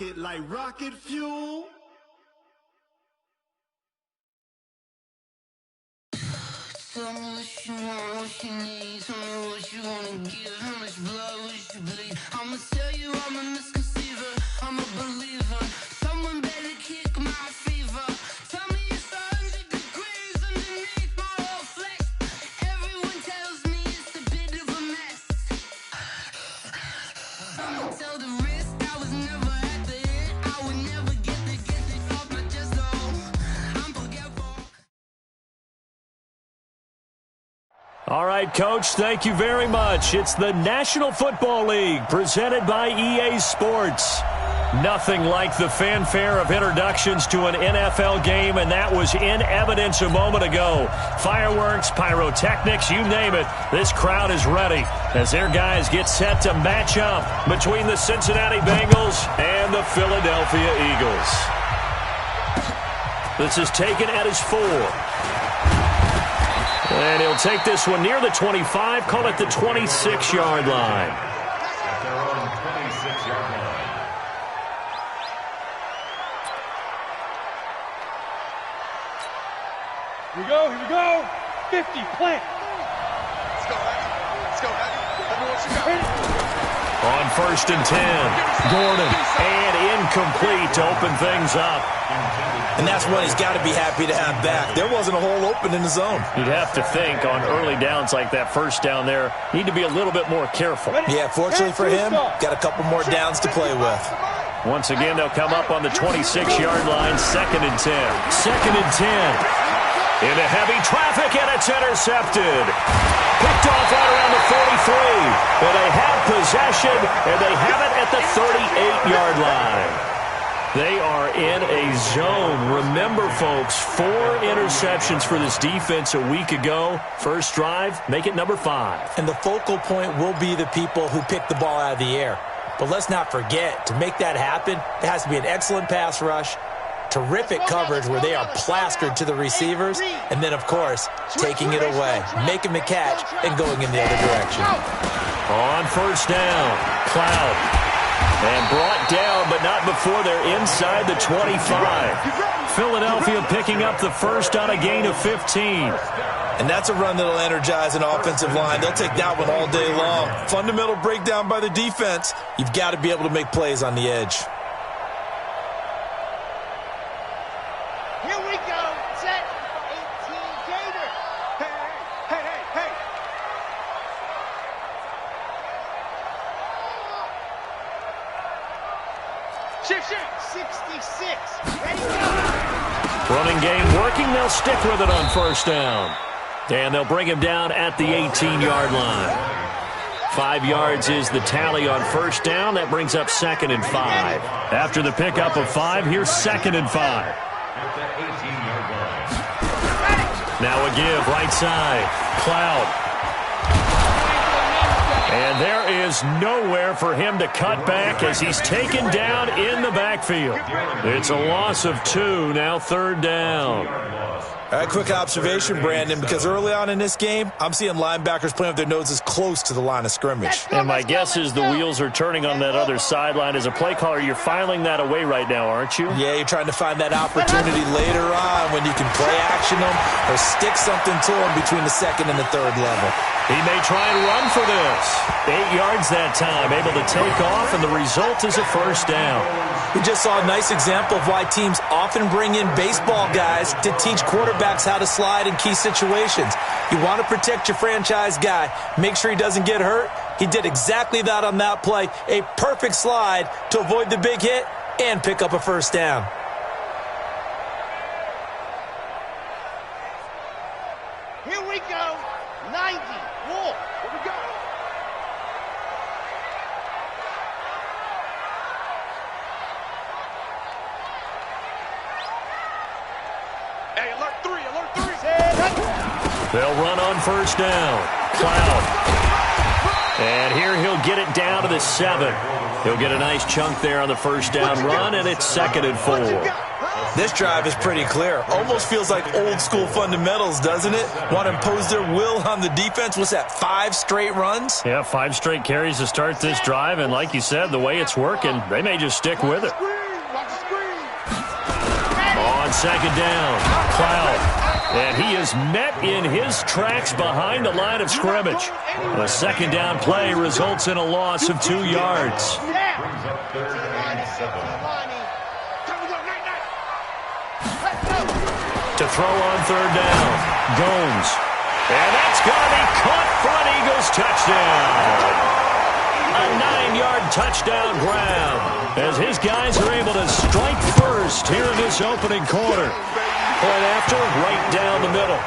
rocket like rocket fuel. Tell me what you want, what you need. Tell me what you wanna give. How much blood would you bleed? I'ma tell you I'm a misconceiver. I'm a believer. Someone better kick my fever. Tell me it's 100 degrees underneath my whole flesh. Everyone tells me it's a bit of a mess. I'ma tell the risk I was never at the end. I would never get it off my chest. Oh, I'm forgetful. All right, Coach, thank you very much. It's the National Football League presented by EA Sports. Nothing like the fanfare of introductions to an NFL game, and that was in evidence a moment ago. Fireworks, pyrotechnics, you name it. This crowd is ready as their guys get set to match up between the Cincinnati Bengals and the Philadelphia Eagles. This is taken at his 4. And he'll take this one near the 25, call it the 26-yard line. At their own 26-yard line. Here we go. 50, plant. Let's go, Eddie. Let's go, Eddie. Everyone should go. On 1st and 10, Gordon, and incomplete to open things up. And that's what he's got to be happy to have back. There wasn't a hole open in the zone. You'd have to think on early downs like that first down there, need to be a little bit more careful. Yeah, fortunately for him, got a couple more downs to play with. Once again, they'll come up on the 26-yard line, 2nd and 10. 2nd and 10. Into heavy traffic, and it's intercepted. Picked off right around the 43. And they have possession, and they have it at the 38-yard line. They are in a zone. Remember, folks, 4 interceptions for this defense a week ago. First drive, make it number 5. And the focal point will be the people who pick the ball out of the air. But let's not forget, to make that happen, it has to be an excellent pass rush, terrific coverage where they are plastered to the receivers, and then, of course, taking it away, making the catch, and going in the other direction. On 1st down, Cloud. And brought down, but not before they're inside the 25. Philadelphia picking up the first on a gain of 15. And that's a run that'll energize an offensive line. They'll take that one all day long. Fundamental breakdown by the defense. You've got to be able to make plays on the edge. Here we go. Set. 18 Gator. Hey. Shift. 66. Ready, go. Running game working. They'll stick with it on 1st down. And they'll bring him down at the 18-yard line. 5 yards is the tally on 1st down. That brings up 2nd and 5. After the pickup of 5, here's 2nd and 5. At the 18-yard line. Now a give, right side. Cloud. And there is nowhere for him to cut back as he's taken down in the backfield. It's a loss of 2, now 3rd down. All right, quick observation, Brandon, because early on in this game, I'm seeing linebackers playing with their noses close to the line of scrimmage. And my guess is the wheels are turning on that other sideline. As a play caller, you're filing that away right now, aren't you? Yeah, you're trying to find that opportunity later on when you can play action them or stick something to them between the 2nd and the 3rd level. He may try and run for this. 8 yards that time, able to take off, and the result is a 1st down. We just saw a nice example of why teams often bring in baseball guys to teach quarterbacks how to slide in key situations. You want to protect your franchise guy. Make sure he doesn't get hurt. He did exactly that on that play. A perfect slide to avoid the big hit and pick up a 1st down. Here we go. 90. Wolf. Here we go. Hey, alert 3. They'll run on 1st down. Cloud. And here he'll get it down to the 7. He'll get a nice chunk there on the 1st down run, and it's 2nd and 4. This drive is pretty clear. Almost feels like old-school fundamentals, doesn't it? Want to impose their will on the defense. What's that, 5 straight runs? Yeah, 5 straight carries to start this drive, and like you said, the way it's working, they may just stick with it. on second down. Cloud. And he is met in his tracks behind the line of scrimmage. A second down play results in a loss of 2 yards. To throw on third down. Gomes. And that's going to be caught for an Eagles touchdown. A 9-yard touchdown grab as his guys are able to strike first here in this opening quarter. Point after, right down the middle.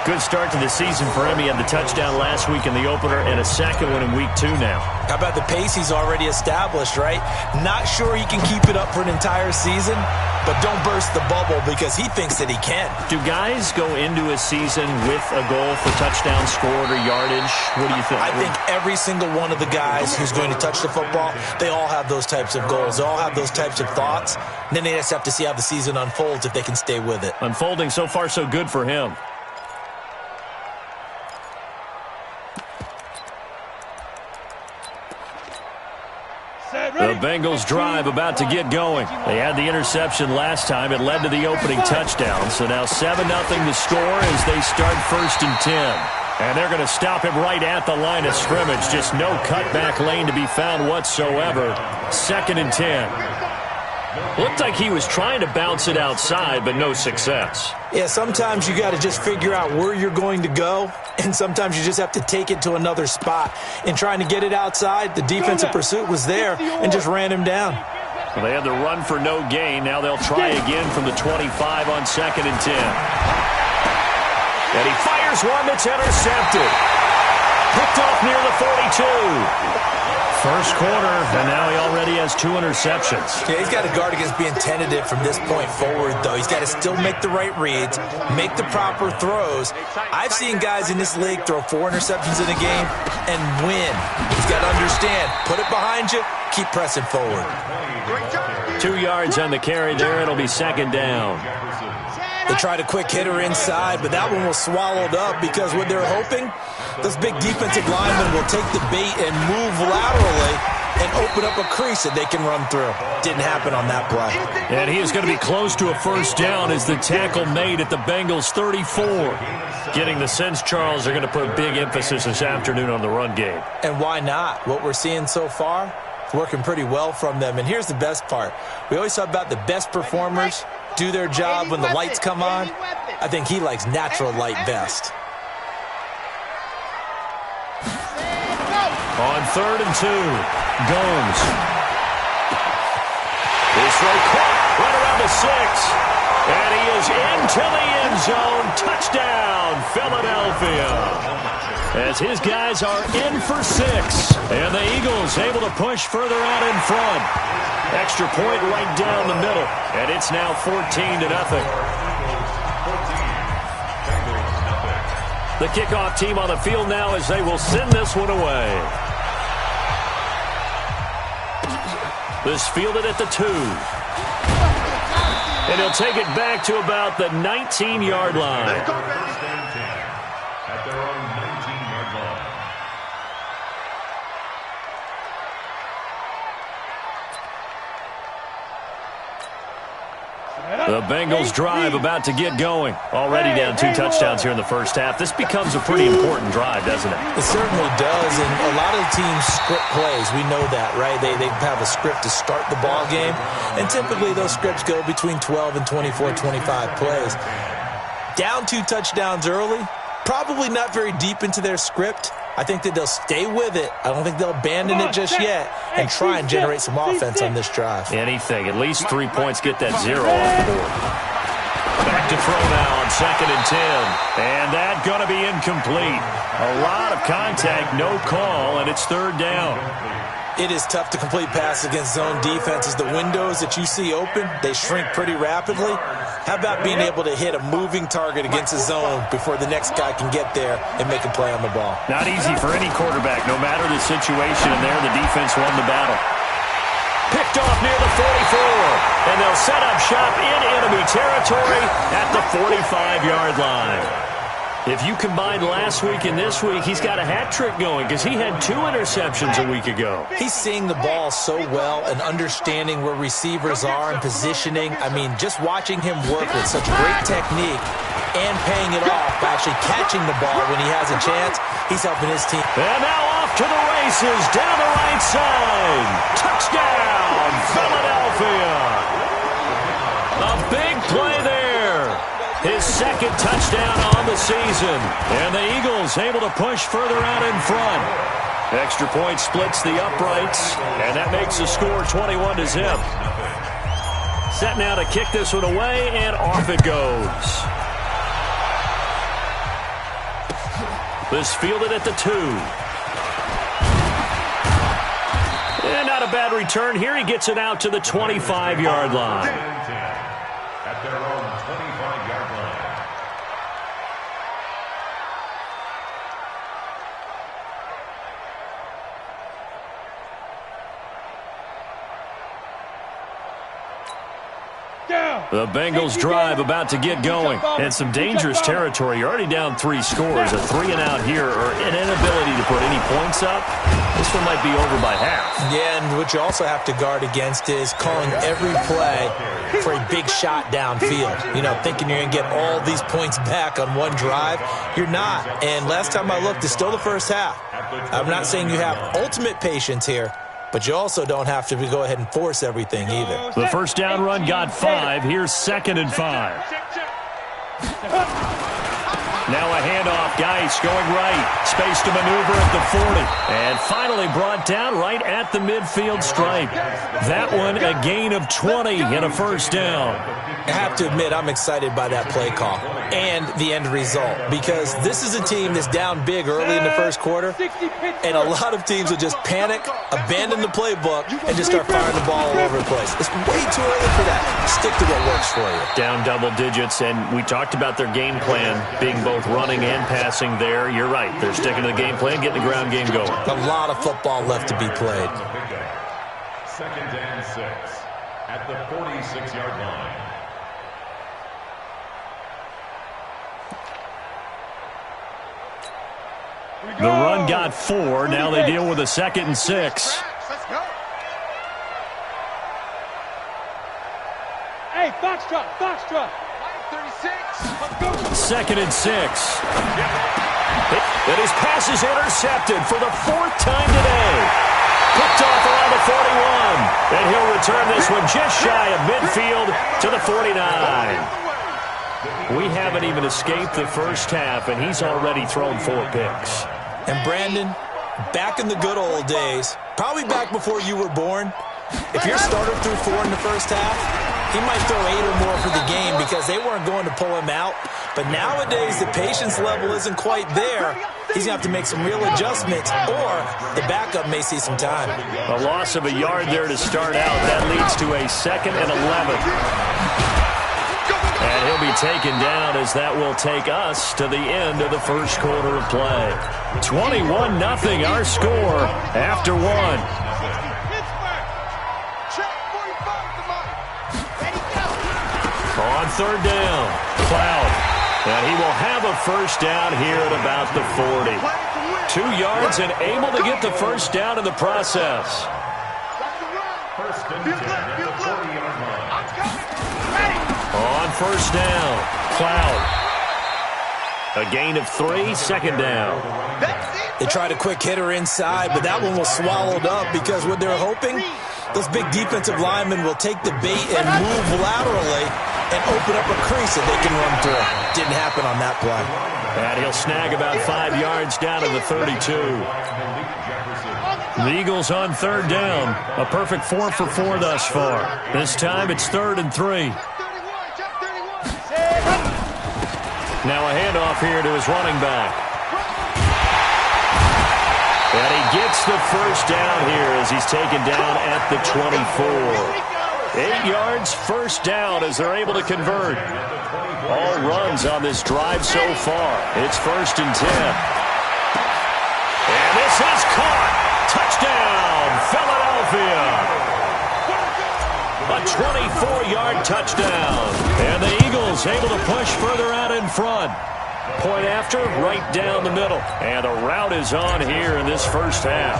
Good start to the season for him. He had the touchdown last week in the opener and a second one in week 2 now. How about the pace he's already established, right? Not sure he can keep it up for an entire season, but don't burst the bubble because he thinks that he can. Do guys go into a season with a goal for touchdown scored or yardage? What do you think? I think every single one of the guys who's going to touch the football, they all have those types of goals. They all have those types of thoughts. And then they just have to see how the season unfolds if they can stay with it. Unfolding so far so good for him. The Bengals drive about to get going. They had the interception last time. It led to the opening touchdown. So now 7-0 the score as they start 1st and 10. And they're going to stop him right at the line of scrimmage. Just no cutback lane to be found whatsoever. 2nd and 10. Looked like he was trying to bounce it outside, but no success. Yeah, sometimes you got to just figure out where you're going to go, and sometimes you just have to take it to another spot. In trying to get it outside, the defensive pursuit was there and just ran him down. Well, they had the run for no gain. Now they'll try again from the 25 on 2nd and 10. And he fires one that's intercepted. Picked off near the 42. First quarter, and now he already has 2 interceptions. Yeah, he's got to guard against being tentative from this point forward, though. He's got to still make the right reads, make the proper throws. I've seen guys in this league throw 4 interceptions in a game and win. He's got to understand, put it behind you, keep pressing forward. 2 yards on the carry there. It'll be 2nd down. They tried a quick hitter inside, but that one was swallowed up because what they're hoping, those big defensive linemen will take the bait and move laterally and open up a crease that they can run through. Didn't happen on that play. And he is going to be close to a first down as the tackle made at the Bengals 34. Getting the sense, Charles, they're going to put a big emphasis this afternoon on the run game. And why not? What we're seeing so far, it's working pretty well from them. And here's the best part. We always talk about the best performers do their job when the lights come on. I think he likes natural light best. On 3rd and 2, Gomes. His throw caught right around the 6. And he is into the end zone. Touchdown, Philadelphia. As his guys are in for 6. And the Eagles able to push further out in front. Extra point right down the middle. And it's now 14-0. The kickoff team on the field now as they will send this one away. This fielded at the 2. And he'll take it back to about the 19-yard line. At their own 19-yard line. The Bengals drive about to get going. Already down 2 touchdowns here in the first half. This becomes a pretty important drive, doesn't it? It certainly does, and a lot of teams script plays. We know that, right? They have a script to start the ball game, and typically those scripts go between 12 and 24, 25 plays. Down 2 touchdowns early, probably not very deep into their script. I think that they'll stay with it. I don't think they'll abandon it just yet and try and generate some offense on this drive. Anything. At least 3 points, get that 0 off the board. Back to throw now on 2nd and 10. And that going to be incomplete. A lot of contact, no call, and it's 3rd down. It is tough to complete passes against zone defenses. The windows that you see open, they shrink pretty rapidly. How about being able to hit a moving target against a zone before the next guy can get there and make a play on the ball? Not easy for any quarterback, no matter the situation, and there the defense won the battle. Picked off near the 44, and they'll set up shop in enemy territory at the 45-yard line. If you combine last week and this week, he's got a hat trick going because he had 2 interceptions a week ago. He's seeing the ball so well and understanding where receivers are and positioning. I mean, just watching him work with such great technique and paying it off by actually catching the ball when he has a chance, he's helping his team. And now off to the races, down the right side. Touchdown, Philadelphia. A big play there. His second touchdown on the season. And the Eagles able to push further out in front. Extra point splits the uprights, and that makes the score 21-0. Set now to kick this one away, and off it goes. This fielded at the 2. And not a bad return here. He gets it out to the 25-yard line. At their own 25-yard line. The Bengals drive about to get going. And some dangerous territory. You're already down 3 scores. A 3-and-out here, or an inability to put any points up. This one might be over by half. Yeah, and what you also have to guard against is calling every play for a big shot downfield. You know, thinking you're going to get all these points back on one drive. You're not. And last time I looked, it's still the first half. I'm not saying you have ultimate patience here, but you also don't have to go ahead and force everything either. The first down run got 5. Here's 2nd and 5. Now a handoff. Geis going right. Space to maneuver at the 40. And finally brought down right at the midfield stripe. That one a gain of 20 and a first down. I have to admit, I'm excited by that play call and the end result, because this is a team that's down big early in the first quarter, and a lot of teams will just panic, abandon the playbook, and just start firing the ball all over the place. It's way too early for that. Stick to what works for you. Down double digits, and we talked about their game plan being both running and passing there. You're right. They're sticking to the game plan, getting the ground game going. A lot of football left to be played. 2nd and 6 at the 46-yard line. The run got 4. Now they deal with a 2nd and 6. Let's go. Hey, Foxtrot, Foxtrot. 36. 2nd and 6. And his pass is intercepted for the 4th time today. Picked off around the 41. And he'll return this one just shy of midfield to the 49. We haven't even escaped the first half, and he's already thrown 4 picks. And Brandon, back in the good old days, probably back before you were born, if your starter threw 4 in the first half, he might throw 8 or more for the game because they weren't going to pull him out. But nowadays, the patience level isn't quite there. He's going to have to make some real adjustments, or the backup may see some time. A loss of a yard there to start out. That leads to a 2nd and 11. And he'll be taken down as that will take us to the end of the first quarter of play. 21-0 our score after 1. On 3rd down, Cloud. And he will have a first down here at about the 40. 2 yards and able to get the first down in the process. First and 10 at the 40-yard line. On first down, Cloud. A gain of 3, 2nd down. They tried a quick hitter inside, but that one was swallowed up because what they're hoping, those big defensive linemen will take the bait and move laterally and open up a crease that they can run through. Didn't happen on that play. And he'll snag about 5 yards down to the 32. The Eagles on 3rd down. A perfect 4 for 4 thus far. This time it's 3rd and 3. Now a handoff here to his running back. And he gets the first down here as he's taken down at the 24. 8 yards, first down as they're able to convert. All runs on this drive so far. It's 1st and 10. And this is caught. Touchdown, Philadelphia. A 24-yard touchdown. And the Eagles able to push further out in front. Point after, right down the middle. And a rout is on here in this first half.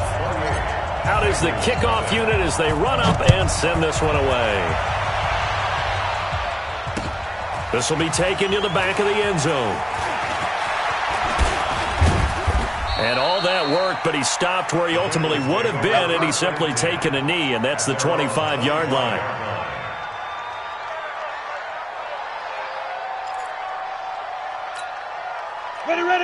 Out is the kickoff unit as they run up and send this one away. This will be taken to the back of the end zone. And all that work, but he stopped where he ultimately would have been, and he's simply taken a knee, and that's the 25-yard line.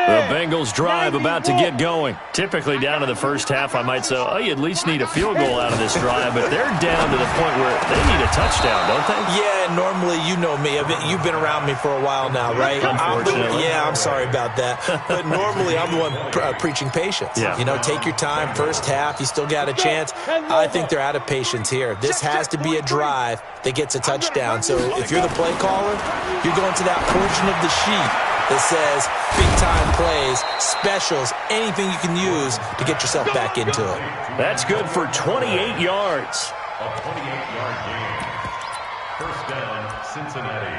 The Bengals drive about to get going. Typically down to the first half, I might say, oh, you at least need a field goal out of this drive, but they're down to the point where they need a touchdown, don't they? Yeah, normally, you know me. You've been around me for a while now, right? Unfortunately. I'm sorry about that. But normally, I'm the one preaching patience. Yeah. You know, take your time. First half, you still got a chance. I think they're out of patience here. This has to be a drive that gets a touchdown. So if you're the play caller, you're going to that portion of the sheet that says big-time plays, specials, anything you can use to get yourself back into it. That's good for 28 yards. A 28-yard gain. First down, Cincinnati.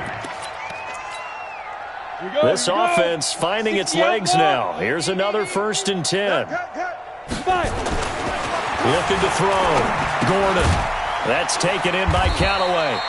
This offense finding its legs now. Here's another 1st and 10. Looking to throw. Gordon. That's taken in by Callaway.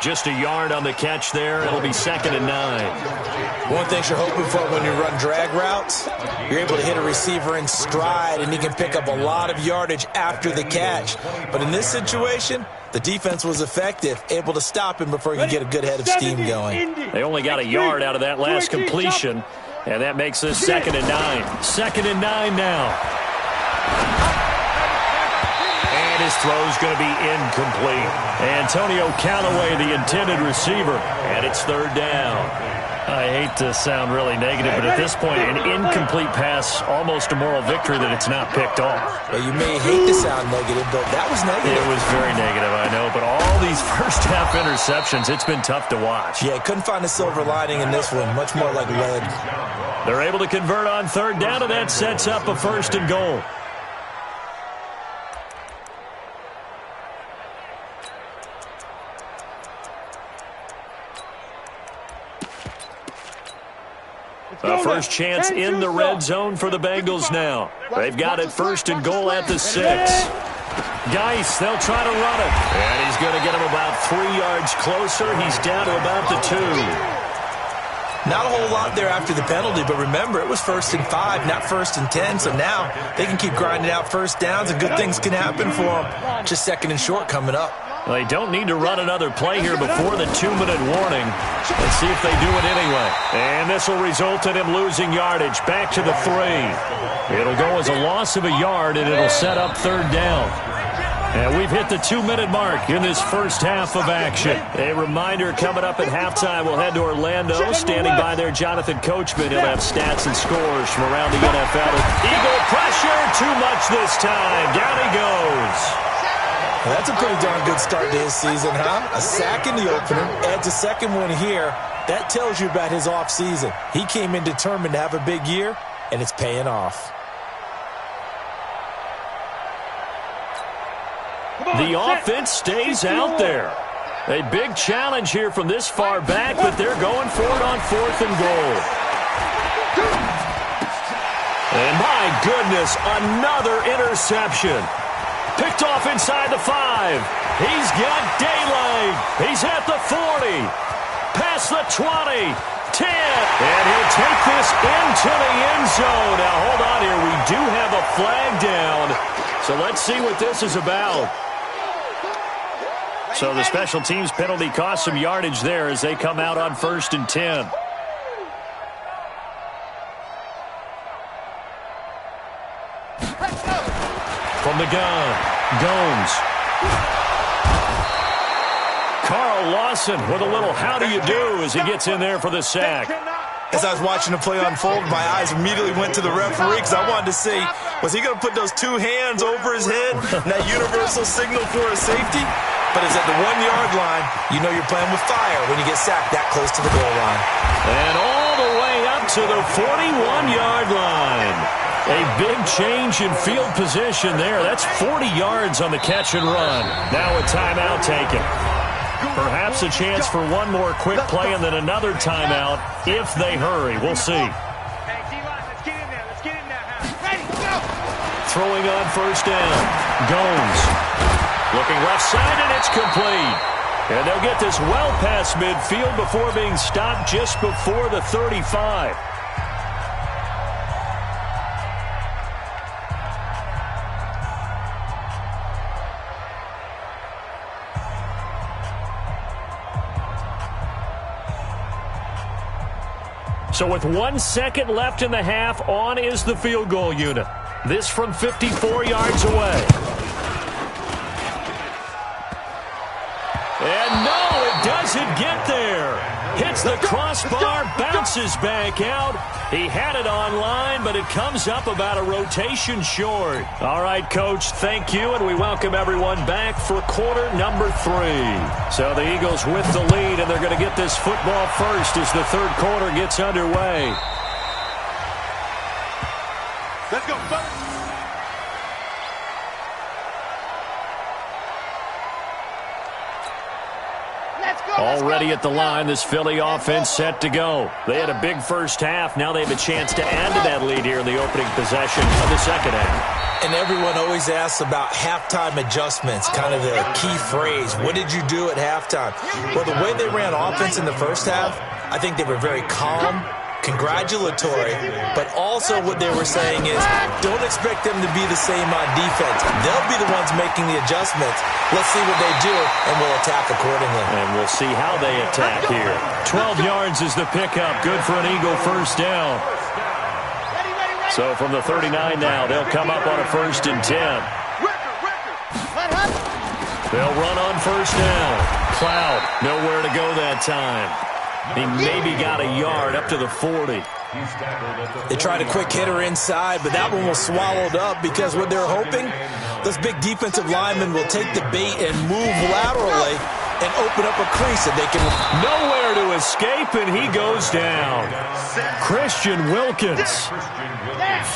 Just a yard on the catch there. It'll be 2nd and 9. One thing you're hoping for when you run drag routes, you're able to hit a receiver in stride, and he can pick up a lot of yardage after the catch. But in this situation, the defense was effective, able to stop him before he could get a good head of steam going. They only got a yard out of that last completion, and that makes this 2nd and 9. 2nd and 9 now. And his throw's going to be incomplete. Antonio Callaway, the intended receiver, and it's 3rd down. I hate to sound really negative, but at this point, an incomplete pass, almost a moral victory that it's not picked off. Well, you may hate to sound negative, but that was negative. It was very negative, I know, but all these first-half interceptions, it's been tough to watch. Yeah, couldn't find a silver lining in this one, much more like lead. They're able to convert on 3rd down, and that sets up a 1st and goal. A first chance in the red zone for the Bengals now. They've got it 1st and goal at the 6. Geis, they'll try to run it. And he's going to get him about 3 yards closer. He's down to about the 2. Not a whole lot there after the penalty, but remember, it was 1st and 5, not 1st and 10. So now they can keep grinding out first downs, and good things can happen for them. Just 2nd and short coming up. Well, they don't need to run another play here before the 2-minute warning. Let's see if they do it anyway. And this will result in him losing yardage. Back to the 3. It'll go as a loss of a yard, and it'll set up 3rd down. And we've hit the 2-minute mark in this first half of action. A reminder, coming up at halftime, we'll head to Orlando. Standing by there, Jonathan Coachman. He'll have stats and scores from around the NFL. Eagle pressure, too much this time. Down he goes. Well, that's a pretty darn good start to his season, huh? A sack in the opener, adds a 2nd one here. That tells you about his offseason. He came in determined to have a big year, and it's paying off. The offense stays out there. A big challenge here from this far back, but they're going for it on 4th and goal. And my goodness, another interception. Picked off inside the 5. He's got daylight. He's at the 40. Past the 20. 10. And he'll take this into the end zone. Now, hold on here. We do have a flag down. So let's see what this is about. So the special teams penalty cost some yardage there as they come out on 1st and 10. From the gun, Gomes. Carl Lawson with a little how do you do as he gets in there for the sack. As I was watching the play unfold, my eyes immediately went to the referee because I wanted to see, was he going to put those 2 hands over his head, that universal signal for a safety? But it's at the 1-yard line. You know you're playing with fire when you get sacked that close to the goal line. And all the way up to the 41-yard line. A big change in field position there. That's 40 yards on the catch and run. Now a timeout taken. Perhaps a chance for one more quick play and then another timeout if they hurry. We'll see. Hey, D-line, let's get in there. Let's get in there. Ready, go! Throwing on first down. Gomes. Looking left side, and it's complete. And they'll get this well past midfield before being stopped just before the 35. So with 1 second left in the half, on is the field goal unit. This from 54 yards away. And no, it doesn't get there. Hits the crossbar, bounces back out. He had it on line, but it comes up about a rotation short. All right, Coach, thank you, and we welcome everyone back for quarter number 3. So the Eagles with the lead, and they're going to get this football first as the third quarter gets underway. Let's go, fellas. Already at the line, this Philly offense set to go. They had a big first half. Now they have a chance to add to that lead here in the opening possession of the second half. And everyone always asks about halftime adjustments, kind of the key phrase. What did you do at halftime? Well, the way they ran offense in the first half, I think they were very calm, congratulatory, but also what they were saying is don't expect them to be the same on defense. They'll be the ones making the adjustments. Let's see what they do, and we'll attack accordingly. And we'll see how they attack here. 12 yards is the pickup. Good for an Eagle first down. So from the 39 now, they'll come up on a 1st and 10. They'll run on first down. Cloud, nowhere to go that time. He maybe got a yard up to the 40. They tried a quick hitter inside, but that one was swallowed up because what they're hoping, those big defensive linemen will take the bait and move laterally and open up a crease that they can. Nowhere to escape, and he goes down. Christian Wilkins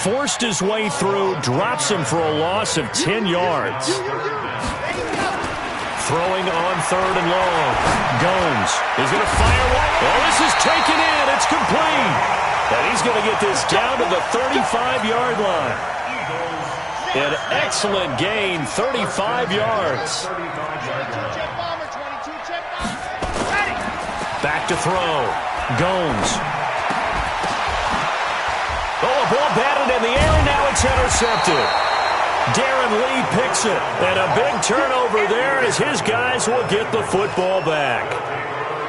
forced his way through, drops him for a loss of 10 yards. Throwing on 3rd and long. Gomes is going to fire one. Oh, this is taken in. It's complete. And he's going to get this down to the 35-yard line. An excellent gain, 35 yards. Back to throw. Gomes. Oh, a ball batted in the air, and now it's intercepted. Darren Lee picks it, and a big turnover there as his guys will get the football back.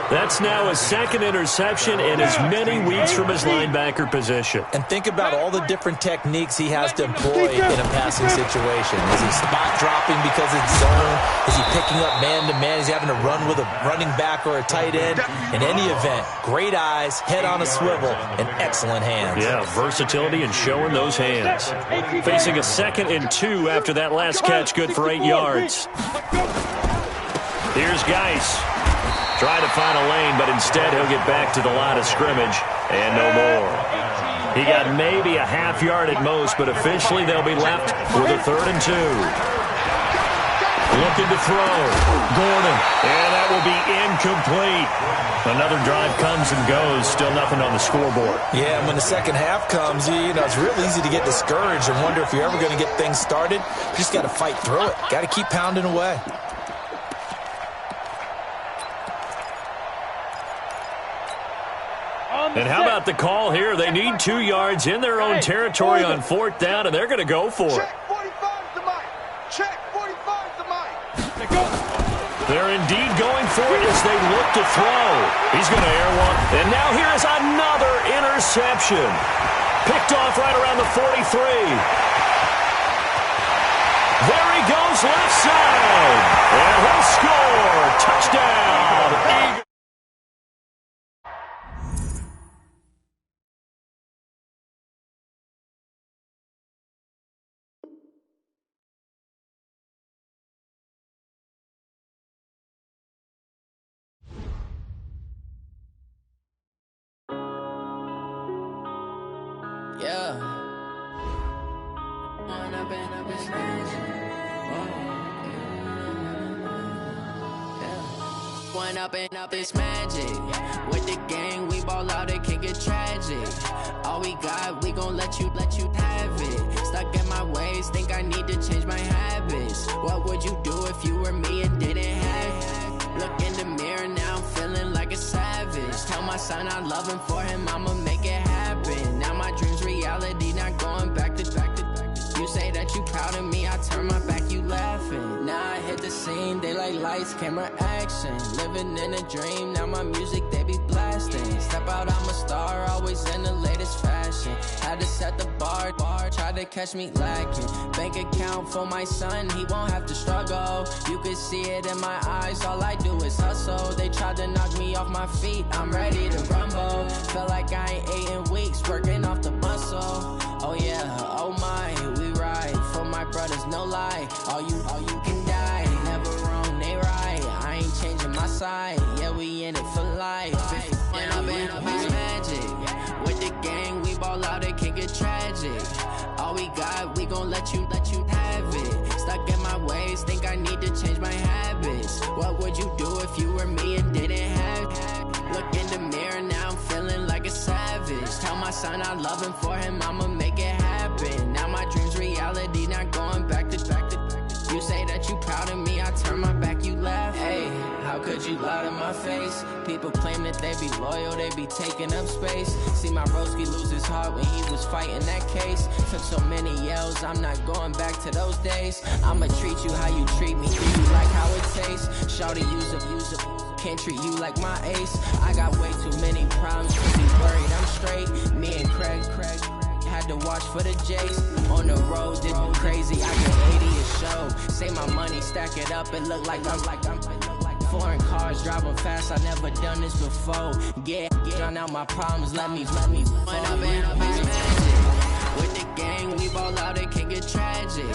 That's now his 2nd interception in as many weeks from his linebacker position. And think about all the different techniques he has to employ in a passing situation. Is he spot dropping because it's zone? Is he picking up man-to-man? Is he having to run with a running back or a tight end? In any event, great eyes, head on a swivel, and excellent hands. Yeah, versatility and showing those hands. Facing a 2nd and 2 after that last catch, good for 8 yards. Here's Geis. Trying to find a lane, but instead he'll get back to the line of scrimmage and no more. He got maybe a half yard at most, but officially they'll be left with a 3rd and 2. Looking to throw. Gordon. And that will be incomplete. Another drive comes and goes. Still nothing on the scoreboard. Yeah, and when the second half comes, it's real easy to get discouraged and wonder if you're ever going to get things started. You just got to fight through it. Got to keep pounding away. And how about the call here? They need 2 yards in their own territory on 4th down, and they're going to go for it. Check 45's the mic. Check 45's the mic. They're indeed going for it as they look to throw. He's going to air one. And now here is another interception. Picked off right around the 43. There he goes left side. And he'll score. Touchdown. Eagles. Yeah. one up and up, it's magic. With the gang, we ball out, it can get tragic. All we got, we gon' let you have it. Stuck in my ways, think I need to change my habits. What would you do if you were me and didn't have it? Look in the mirror now, I'm feeling like a savage. Tell my son I love him, for him I'ma make it happen. Now my dream's reality, not going back to. You say that you proud of me, I turn my back, you laughing. Now I hit the scene, they like lights, camera, action. Living in a dream, now my music, they be blasting. Step out, I'm a star, always in the latest fashion. Had to set the bar, try to catch me lacking. Bank account for my son, he won't have to struggle. You can see it in my eyes, all I do is hustle. They tried to knock me off my feet, I'm ready to rumble. Feel like I ain't ate in weeks, working off the muscle. Oh yeah, oh my, we ride for my brothers, no lie. All you can die, never wrong, they right. I ain't changing my side, yeah, we in it for life. When I've been up, it's magic. With the gang, we ball out, it can get tragic. All we got, we gon' let you have it. Stuck in my ways, think I need to change my habits. What would you do if you were me and didn't have it? Look in the mirror now, I'm feeling like a savage. Tell my son I love him, for him I'ma make it happen. Now my dream's reality, not going back to. You say that you proud of me, I turn my back, you laugh. Hey, how could you lie to my face? People claim that they be loyal, they be taking up space. See my broski lose his heart when he was fighting that case. Took so many yells, I'm not going back to those days. I'ma treat you how you treat me, treat you like how it tastes. Shawty use a can't treat you like my ace. I got way too many problems, cause he worried I'm straight. Me and Craig had to watch for the J's. On the road, did crazy, I get 80 a show. Say my money, stack it up, it look like I'm foreign cars, driving fast, I never done this before. Get drown out my problems, let me when I've been up, it's magic. With the gang, we ball out, it can get tragic.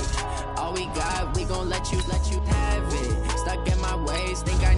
All we got, we gon' let you have it. Stuck in my ways, think I